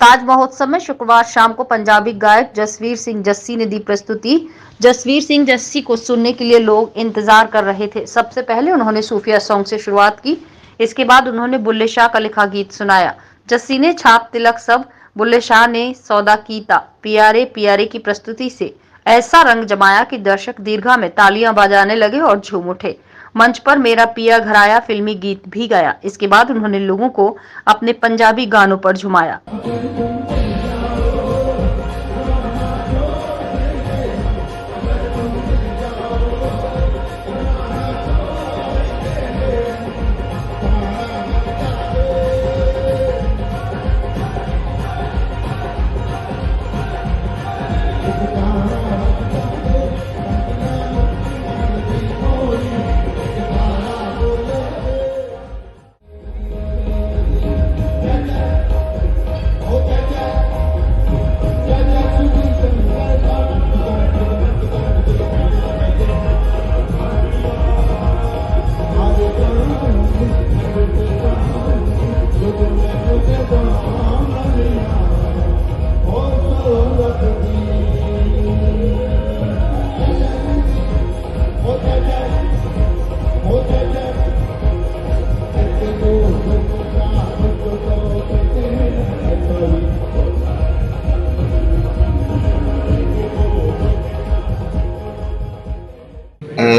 ताज महोत्सव में शुक्रवार शाम को पंजाबी गायक जसवीर सिंह जस्सी ने दी प्रस्तुति। जसवीर सिंह जस्सी को सुनने के लिए लोग इंतजार कर रहे थे। सबसे पहले उन्होंने सूफिया सॉन्ग से शुरुआत की। इसके बाद उन्होंने बुल्ले शाह का लिखा गीत सुनाया। जस्सी ने छाप तिलक सब, बुल्ले शाह ने सौदा कीता, पियारे पियारे की प्रस्तुति से ऐसा रंग जमाया कि दर्शक दीर्घा में तालियां बजाने लगे और झूम उठे। मंच पर मेरा पिया घर आया फिल्मी गीत भी गाया। इसके बाद उन्होंने लोगों को अपने पंजाबी गानों पर झुमाया।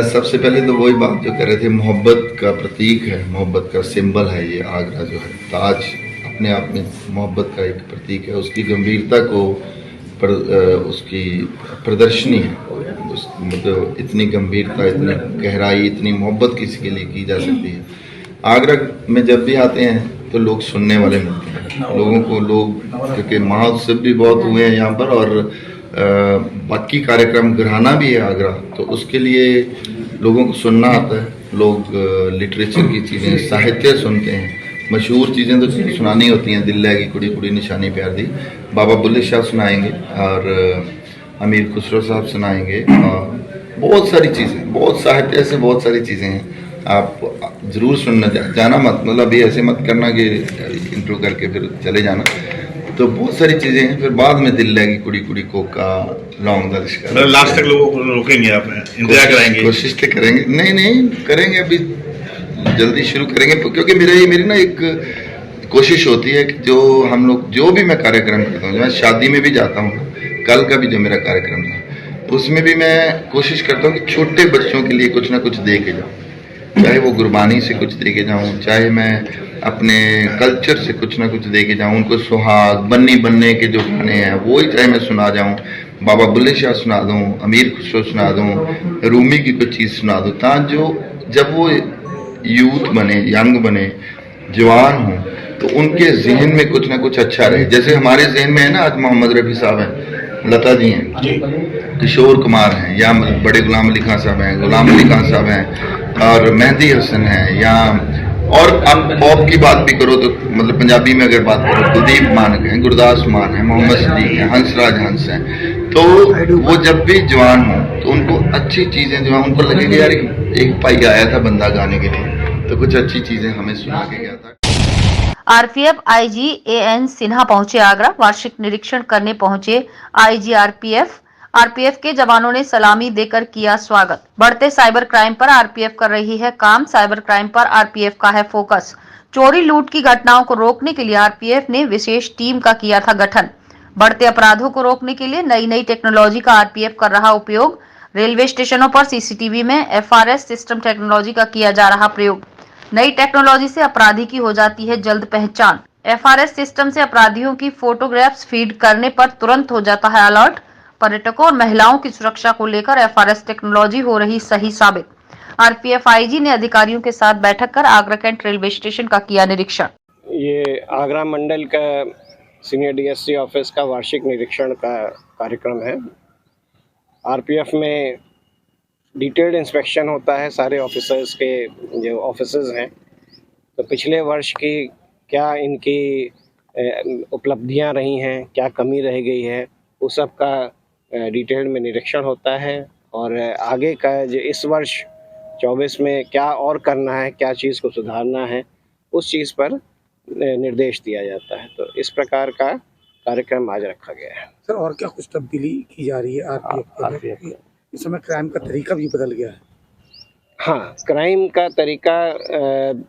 सबसे पहले तो वही बात जो कर रहे थे, मोहब्बत का प्रतीक है, मोहब्बत का सिंबल है ये आगरा जो है। ताज अपने आप में मोहब्बत का एक प्रतीक है। उसकी गंभीरता को उसकी प्रदर्शनी है। मतलब इतनी गंभीरता, इतनी गहराई, इतनी मोहब्बत किसी के लिए की जा सकती है। आगरा में जब भी आते हैं तो लोग सुनने वाले मिलते हैं लोगों को। लोग क्योंकि महोत्सव भी बहुत हुए हैं यहाँ पर और बाकी कार्यक्रम घराना भी है आगरा, तो उसके लिए लोगों को सुनना आता है। लोग लिटरेचर की चीज़ें, साहित्य सुनते हैं। मशहूर चीज़ें तो सुनानी होती हैं। दिल लगी कुड़ी कुड़ी निशानी प्यार दी, बाबा बुल्ले शाह सुनाएंगे और अमीर खुसरो साहब सुनाएंगे। और बहुत सारी चीज़ें, बहुत साहित्य से बहुत सारी चीज़ें हैं। आप ज़रूर सुनना जाना मत, मतलब अभी ऐसे मत करना कि इंट्रो करके फिर चले जाना। तो बहुत सारी चीजें हैं। फिर बाद में दिल लगी कुड़ी कुड़ी कोका, लौंग दर्श का, लास्ट तक लोगों को रोकेंगे, आप इंतजार कराएंगे? कोशिश तो करेंगे, नहीं करेंगे, अभी जल्दी शुरू करेंगे। क्योंकि मेरी ना एक कोशिश होती है कि जो हम लोग, जो भी मैं कार्यक्रम करता हूँ, मैं शादी में भी जाता हूँ, कल का भी जो मेरा कार्यक्रम था उसमें भी मैं कोशिश करता हूँ कि छोटे बच्चों के लिए कुछ ना कुछ दे के जाऊँ। चाहे वो गुरबानी से कुछ दे के जाऊँ, चाहे मैं अपने कल्चर से कुछ ना कुछ दे के जाऊँ। उनको सुहाग, बन्नी बनने के जो गाने हैं वो ही चाहे मैं सुना जाऊँ, बाबा बुल्ले शाह सुना दूँ, अमीर खुसरो सुना दूँ, रूमी की कुछ चीज़ सुना दूँ, ताकि जब वो यूथ बने, यंग बने, जवान हों, तो उनके जहन में कुछ ना कुछ अच्छा रहे। जैसे हमारे जहन में है ना, आज मोहम्मद रफ़ी साहब हैं, लता जी हैं, किशोर कुमार हैं, या बड़े गुलाम अली खान साहब हैं, गुलाम अली खान साहब हैं, और मेहंदी हसन हैं, या और अब पॉप की बात भी करो तो मतलब पंजाबी में अगर बात करो, कुलदीप मानक हैं, गुरदास मान है, मोहम्मद सदीक हैं, हंसराज हंस हैं। तो वो जब भी जवान हो तो उनको अच्छी चीज़ें जो है, उनको लगेगा यार एक भाई आया था बंदा गाने के लिए, तो कुछ अच्छी चीज़ें हमें सुना के गया था। आरपीएफ आईजी एएन सिन्हा पहुंचे आगरा। वार्षिक निरीक्षण करने पहुंचे आईजी आरपीएफ के जवानों ने सलामी देकर किया स्वागत। बढ़ते साइबर क्राइम पर आरपीएफ कर रही है काम। साइबर क्राइम पर आरपीएफ का है फोकस। चोरी लूट की घटनाओं को रोकने के लिए आरपीएफ ने विशेष टीम का किया था गठन। बढ़ते अपराधों को रोकने के लिए नई टेक्नोलॉजी का आरपीएफ कर रहा उपयोग। रेलवे स्टेशनों पर सीसीटीवी में एफआरएस सिस्टम टेक्नोलॉजी का किया जा रहा प्रयोग। नई टेक्नोलॉजी से अपराधी की हो जाती है जल्द पहचान। एफआरएस सिस्टम से अपराधियों की फोटोग्राफ्स फीड करने पर तुरंत हो जाता है अलर्ट। पर्यटकों और महिलाओं की सुरक्षा को लेकर एफआरएस टेक्नोलॉजी हो रही सही साबित। आरपीएफ आईजी ने अधिकारियों के साथ बैठक कर आगरा कैंट रेलवे स्टेशन का किया निरीक्षण। ये आगरा मंडल का सीनियर डीएसपी ऑफिस का वार्षिक निरीक्षण का कार्यक्रम है। आरपीएफ में डिटेल्ड इंस्पेक्शन होता है सारे ऑफिसर्स के, जो ऑफिसर्स हैं, तो पिछले वर्ष की क्या इनकी उपलब्धियां रही हैं, क्या कमी रह गई है, उस सब का डिटेल में निरीक्षण होता है। और आगे का जो इस वर्ष 24 में क्या और करना है, क्या चीज़ को सुधारना है, उस चीज़ पर निर्देश दिया जाता है। तो इस प्रकार का कार्यक्रम आज रखा गया है। सर और क्या कुछ तब्दीली की जा रही है आरपीएफ में? इस समय क्राइम का तरीका भी बदल गया है। हाँ, क्राइम का तरीका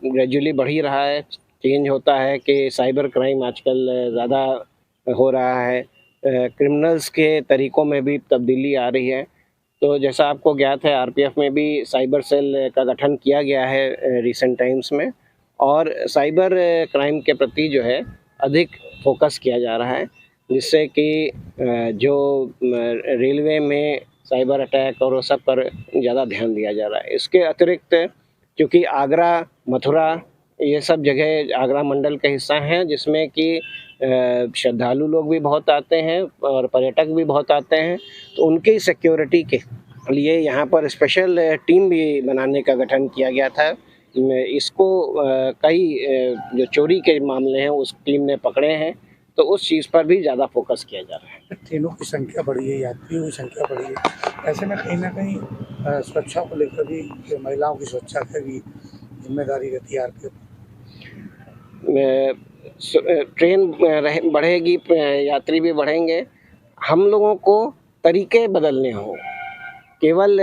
ग्रेजुअली बढ़ ही रहा है, चेंज होता है कि साइबर क्राइम आजकल ज़्यादा हो रहा है। क्रिमिनल्स के तरीक़ों में भी तब्दीली आ रही है। तो जैसा आपको ज्ञात है, आरपीएफ में भी साइबर सेल का गठन किया गया है रिसेंट टाइम्स में, और साइबर क्राइम के प्रति जो है अधिक फोकस किया जा रहा है, जिससे कि जो रेलवे में साइबर अटैक और वो सब पर ज़्यादा ध्यान दिया जा रहा है। इसके अतिरिक्त क्योंकि आगरा, मथुरा ये सब जगह आगरा मंडल का हिस्सा हैं, जिसमें कि श्रद्धालु लोग भी बहुत आते हैं और पर्यटक भी बहुत आते हैं, तो उनकी सिक्योरिटी के लिए यहाँ पर स्पेशल टीम भी बनाने का गठन किया गया था। इसको कई जो चोरी के मामले हैं उस टीम ने पकड़े हैं, तो उस चीज़ पर भी ज़्यादा फोकस किया जा रहा है। ट्रेनों की संख्या बढ़ी है, यात्रियों की संख्या बढ़ी है, ऐसे में कहीं ना कहीं सुरक्षा को लेकर भी, महिलाओं की सुरक्षा की भी जिम्मेदारी रहती है आरपीएफ। ट्रेन बढ़ेगी, यात्री भी बढ़ेंगे, हम लोगों को तरीके बदलने हों। केवल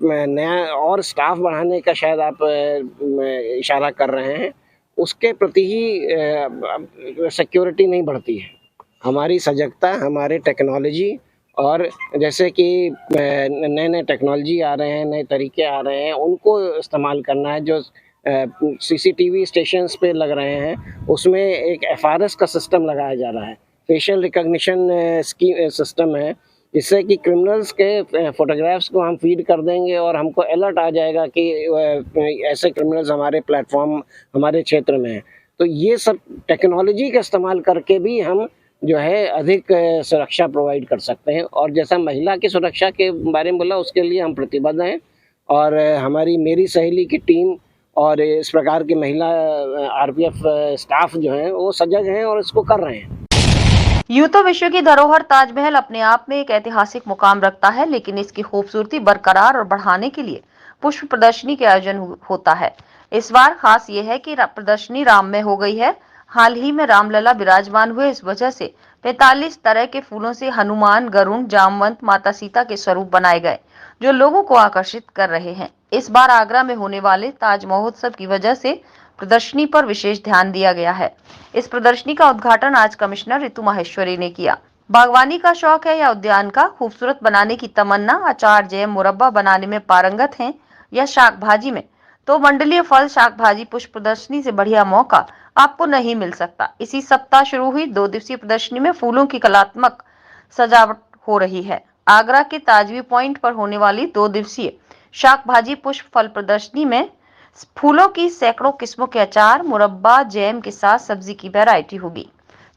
नया और स्टाफ बढ़ाने का शायद आप इशारा कर रहे हैं, उसके प्रति ही सिक्योरिटी नहीं बढ़ती है। हमारी सजगता, हमारे टेक्नोलॉजी, और जैसे कि नए-नए टेक्नोलॉजी आ रहे हैं, नए तरीके आ रहे हैं, उनको इस्तेमाल करना है। जो सीसीटीवी स्टेशंस पे लग रहे हैं, उसमें एक एफआरएस का सिस्टम लगाया जा रहा है, फेशियल रिकॉग्निशन सिस्टम है, जिससे कि क्रिमिनल्स के फ़ोटोग्राफ्स को हम फीड कर देंगे और हमको अलर्ट आ जाएगा कि ऐसे क्रिमिनल्स हमारे प्लेटफॉर्म, हमारे क्षेत्र में हैं। तो ये सब टेक्नोलॉजी का इस्तेमाल करके भी हम जो है अधिक सुरक्षा प्रोवाइड कर सकते हैं। और जैसा महिला की सुरक्षा के बारे में बोला, उसके लिए हम प्रतिबद्ध हैं, और हमारी मेरी सहेली की टीम और इस प्रकार की महिला आरपीएफ स्टाफ जो हैं वो सजग हैं और इसको कर रहे हैं। यूं तो विश्व की धरोहर ताजमहल अपने आप में एक ऐतिहासिक मुकाम रखता है, लेकिन इसकी खूबसूरती बरकरार और बढ़ाने के लिए पुष्प प्रदर्शनी के आयोजन होता है। इस बार खास ये है कि प्रदर्शनी राम में हो गई है। हाल ही में रामलला विराजमान हुए, इस वजह से 45 तरह के फूलों से हनुमान, गरुण, जामवंत, माता सीता के स्वरूप बनाए गए, जो लोगों को आकर्षित कर रहे हैं। इस बार आगरा में होने वाले ताज महोत्सव की वजह से प्रदर्शनी पर विशेष ध्यान दिया गया है। इस प्रदर्शनी का उद्घाटन आज कमिश्नर ऋतु माहेश्वरी ने किया। बागवानी का शौक है या उद्यान का खूबसूरत बनाने की तमन्ना, अचार, जैम, मुरब्बा बनाने में पारंगत हैं या शाक भाजी में, तो मंडलीय फल शाक भाजी पुष्प प्रदर्शनी से बढ़िया मौका आपको नहीं मिल सकता। इसी सप्ताह शुरू हुई 2 दिवसीय प्रदर्शनी में फूलों की कलात्मक सजावट हो रही है। आगरा के ताजवी पॉइंट पर होने वाली 2 दिवसीय शाक भाजी पुष्प फल प्रदर्शनी में फूलों की सैकड़ों किस्मों के अचार, मुरब्बा, जैम के साथ सब्जी की वैरायटी होगी।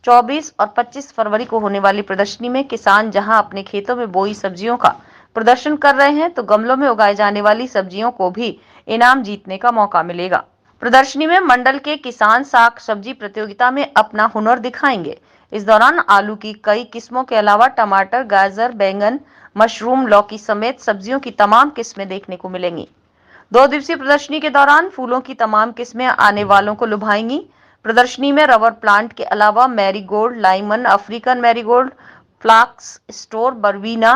24 और 25 फरवरी को होने वाली प्रदर्शनी में किसान जहां अपने खेतों में बोई सब्जियों का प्रदर्शन कर रहे हैं, तो गमलों में उगाई जाने वाली सब्जियों को भी इनाम जीतने का मौका मिलेगा। प्रदर्शनी में मंडल के किसान साग सब्जी प्रतियोगिता में अपना हुनर दिखाएंगे। इस दौरान आलू की कई किस्मों के अलावा टमाटर, गाजर, बैंगन, मशरूम, लौकी समेत सब्जियों की तमाम किस्में देखने को मिलेंगी। 2 दिवसीय प्रदर्शनी के दौरान फूलों की तमाम किस्में आने वालों को लुभाएंगी। प्रदर्शनी में रबर प्लांट के अलावा मैरीगोल्ड, लाइमन, अफ्रीकन मैरीगोल्ड, फ्लाक्स, स्टोर, verbena,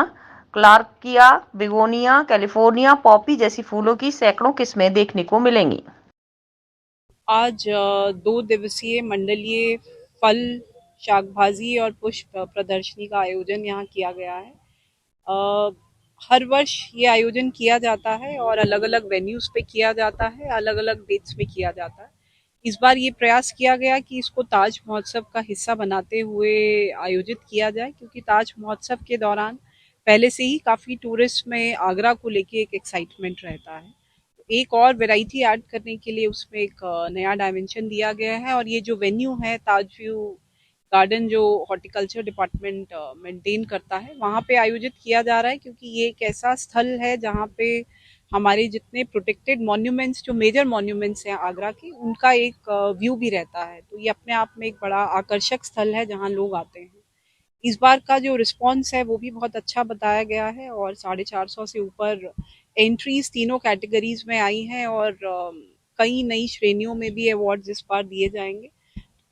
clarkia, begonia, California, poppy जैसी फूलों की सैकड़ों किस्में देखने को मिलेंगी। आज 2 दिवसीय मंडलीय फल, शाकभाजी और पुष्प प्रदर्शनी का आयोजन यहाँ किया गया है। हर वर्ष ये आयोजन किया जाता है और अलग-अलग वेन्यूज़ पे किया जाता है, अलग-अलग डेट्स पे किया जाता है। इस बार ये प्रयास किया गया कि इसको ताज महोत्सव का हिस्सा बनाते हुए आयोजित किया जाए, क्योंकि ताज महोत्सव के दौरान पहले से ही काफ़ी टूरिस्ट में आगरा को लेके एक एक्साइटमेंट रहता है। एक और वैरायटी ऐड करने के लिए उसमें एक नया डायमेंशन दिया गया है, और ये जो वेन्यू है ताज व्यू गार्डन, जो हॉर्टिकल्चर डिपार्टमेंट मेंटेन करता है, वहाँ पे आयोजित किया जा रहा है, क्योंकि ये एक ऐसा स्थल है जहाँ पे हमारे जितने प्रोटेक्टेड मॉन्यूमेंट्स, जो मेजर मॉन्यूमेंट्स हैं आगरा के, उनका एक व्यू भी रहता है। तो ये अपने आप में एक बड़ा आकर्षक स्थल है जहाँ लोग आते हैं। इस बार का जो रिस्पॉन्स है वो भी बहुत अच्छा बताया गया है, और 450 से ऊपर एंट्रीज तीनों कैटेगरीज में आई हैं, और कई नई श्रेणियों में भी अवार्ड्स इस बार दिए जाएंगे।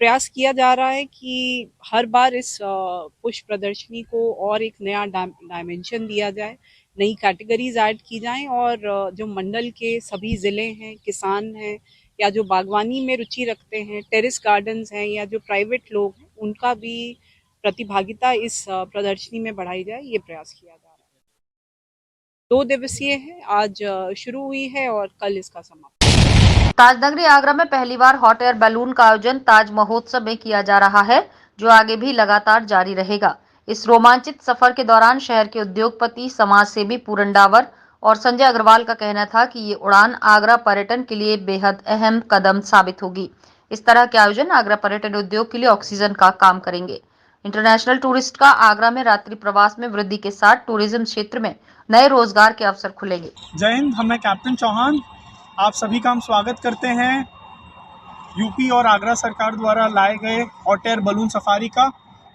प्रयास किया जा रहा है कि हर बार इस पुष्प प्रदर्शनी को और एक नया डायमेंशन दिया जाए, नई कैटेगरीज ऐड की जाएं और जो मंडल के सभी ज़िले हैं, किसान हैं या जो बागवानी में रुचि रखते हैं, टेरेस गार्डन्स हैं या जो प्राइवेट लोग हैं, उनका भी प्रतिभागिता इस प्रदर्शनी में बढ़ाई जाए, ये प्रयास किया जा रहा है। 2 दिवसीय है, आज शुरू हुई है और कल इसका समापन। ताजनगरी आगरा में पहली बार हॉट एयर बैलून का आयोजन ताज महोत्सव में किया जा रहा है, जो आगे भी लगातार जारी रहेगा। इस रोमांचित सफर के दौरान शहर के उद्योगपति, समाजसेवी पूरन डावर और संजय अग्रवाल का कहना था कि ये उड़ान आगरा पर्यटन के लिए बेहद अहम कदम साबित होगी। इस तरह के आयोजन आगरा पर्यटन उद्योग के लिए ऑक्सीजन का काम करेंगे। इंटरनेशनल टूरिस्ट का आगरा में रात्रि प्रवास में वृद्धि के साथ टूरिज्म क्षेत्र में नए रोजगार के अवसर खुलेंगे। जय हिंद, मैं कैप्टन चौहान आप सभी का हम स्वागत करते हैं यूपी और आगरा सरकार द्वारा लाए गए हॉट एयर बलून सफारी का।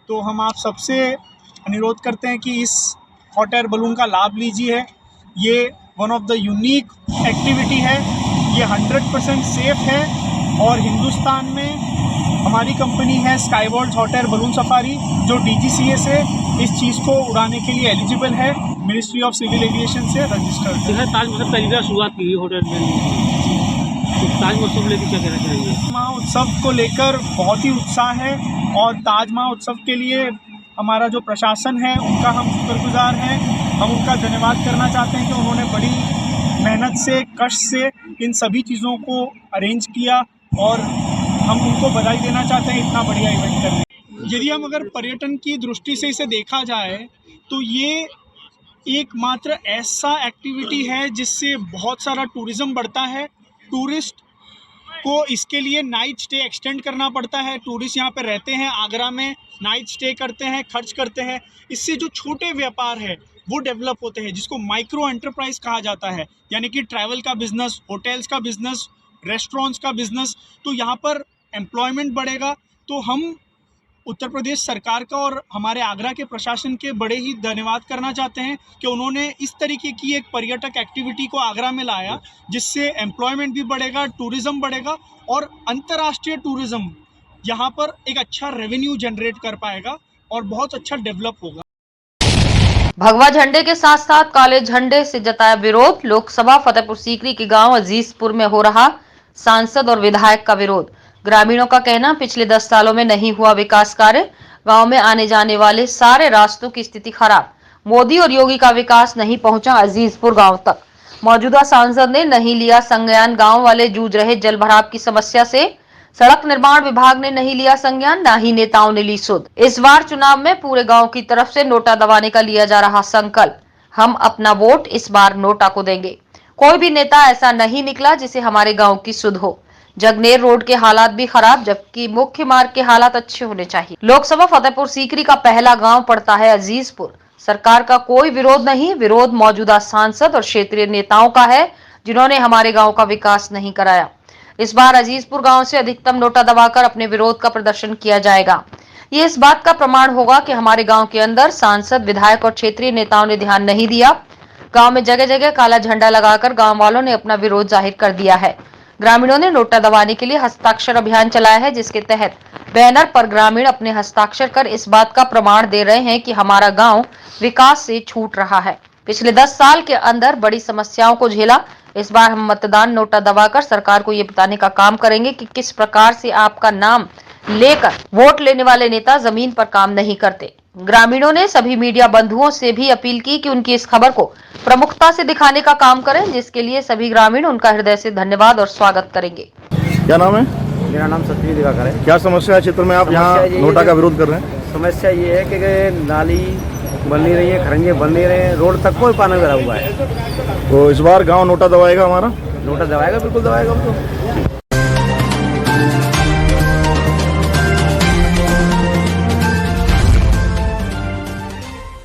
तो हम आप सबसे अनुरोध करते हैं कि इस हॉट एयर बलून का लाभ लीजिए। ये one of the unique activity है, ये 100% सेफ है और हिंदुस्तान में हमारी कंपनी है स्काईवर्ल्ड हॉट एयर बलून सफारी, जो DGCA से इस चीज़ को उड़ाने के लिए एलिजिबल है, मिनिस्ट्री ऑफ सिविल एविएशन से रजिस्टर्ड है। ताज महोत्सव पहली बार शुरुआत की होटल में, तो ताज महोत्सव लेकर क्या कहना चाहिए? महोत्सव को लेकर बहुत ही उत्साह है और ताज महोत्सव के लिए हमारा जो प्रशासन है उनका हम शुक्रगुजार हैं। हम उनका धन्यवाद करना चाहते हैं कि उन्होंने बड़ी मेहनत से, कष्ट से इन सभी चीज़ों को अरेंज किया और हम उनको बधाई देना चाहते हैं इतना बढ़िया इवेंट करने। यदि हम अगर पर्यटन की दृष्टि से इसे देखा जाए तो ये एकमात्र ऐसा एक्टिविटी है जिससे बहुत सारा टूरिज़्म बढ़ता है। टूरिस्ट को इसके लिए नाइट स्टे एक्सटेंड करना पड़ता है। टूरिस्ट यहाँ पे रहते हैं, आगरा में नाइट स्टे करते हैं, खर्च करते हैं। इससे जो छोटे व्यापार है वो डेवलप होते हैं, जिसको माइक्रो एंटरप्राइज कहा जाता है, यानी कि ट्रैवल का बिजनेस, होटल्स का बिजनेस, रेस्टोरेंट्स का बिजनेस। तो यहाँ पर एम्प्लॉयमेंट बढ़ेगा। तो हम उत्तर प्रदेश सरकार का और हमारे आगरा के प्रशासन के बड़े ही धन्यवाद करना चाहते हैं कि उन्होंने इस तरीके की एक पर्यटक एक्टिविटी को आगरा में लाया, जिससे एम्प्लॉयमेंट भी बढ़ेगा, टूरिज़्म बढ़ेगा और अंतर्राष्ट्रीय टूरिज़्म यहाँ पर एक अच्छा रेवेन्यू जनरेट कर पाएगा और बहुत अच्छा डेवलप होगा। भगवा झंडे के साथ साथ काले झंडे से जताया विरोध। लोकसभा फतेहपुर सीकरी के गांव अजीजपुर में हो रहा सांसद और विधायक का विरोध। ग्रामीणों का कहना, पिछले 10 सालों में नहीं हुआ विकास कार्य, गांव में आने जाने वाले सारे रास्तों की स्थिति खराब, मोदी और योगी का विकास नहीं पहुंचा अजीजपुर गांव तक। मौजूदा सांसद ने नहीं लिया संज्ञान, गांव वाले जूझ रहे जल भराव की समस्या से। सड़क निर्माण विभाग ने नहीं लिया संज्ञान, ना ही नेताओं ने ली सुध। इस बार चुनाव में पूरे गांव की तरफ से नोटा दबाने का लिया जा रहा संकल्प। हम अपना वोट इस बार नोटा को देंगे। कोई भी नेता ऐसा नहीं निकला जिसे हमारे गांव की सुध हो। जगनेर रोड के हालात भी खराब, जबकि मुख्य मार्ग के हालात अच्छे होने चाहिए। लोकसभा फतेहपुर सीकरी का पहला गांव पड़ता है अजीजपुर। सरकार का कोई विरोध नहीं, विरोध मौजूदा सांसद और क्षेत्रीय नेताओं का है, जिन्होंने हमारे गांव का विकास नहीं कराया। इस बार अजीजपुर गांव से अधिकतम नोटा दबाकर अपने विरोध का प्रदर्शन किया जाएगा। ये इस बात का प्रमाण होगा कि हमारे गांव के अंदर सांसद, विधायक और क्षेत्रीय नेताओं ने ध्यान नहीं दिया। गांव में जगह जगह काला झंडा लगाकर गांव वालों ने अपना विरोध जाहिर कर दिया है। ग्रामीणों ने नोटा दबाने के लिए हस्ताक्षर अभियान चलाया है, जिसके तहत बैनर पर ग्रामीण अपने हस्ताक्षर कर इस बात का प्रमाण दे रहे हैं कि हमारा गांव विकास से छूट रहा है। पिछले 10 साल के अंदर बड़ी समस्याओं को झेला। इस बार हम मतदान नोटा दबाकर सरकार को ये बताने का काम करेंगे कि किस प्रकार से आपका नाम लेकर वोट लेने वाले नेता जमीन पर काम नहीं करते। ग्रामीणों ने सभी मीडिया बंधुओं से भी अपील की कि उनकी इस खबर को प्रमुखता से दिखाने का काम करें, जिसके लिए सभी ग्रामीण उनका हृदय से धन्यवाद और स्वागत करेंगे। क्या नाम है? मेरा नाम सत्यजीत दिवाकर है। क्या समस्या है क्षेत्र में, आप यहाँ नोटा का विरोध कर रहे हैं? समस्या ये है कि नाली बन नहीं रही है, खरंजे बन नहीं रहे हैं, रोड तक कोई पानी भरा हुआ है। तो इस बार गांव नोटा दबाएगा हमारा? नोटा दबाएगा, बिल्कुल दबाएगा। हम तो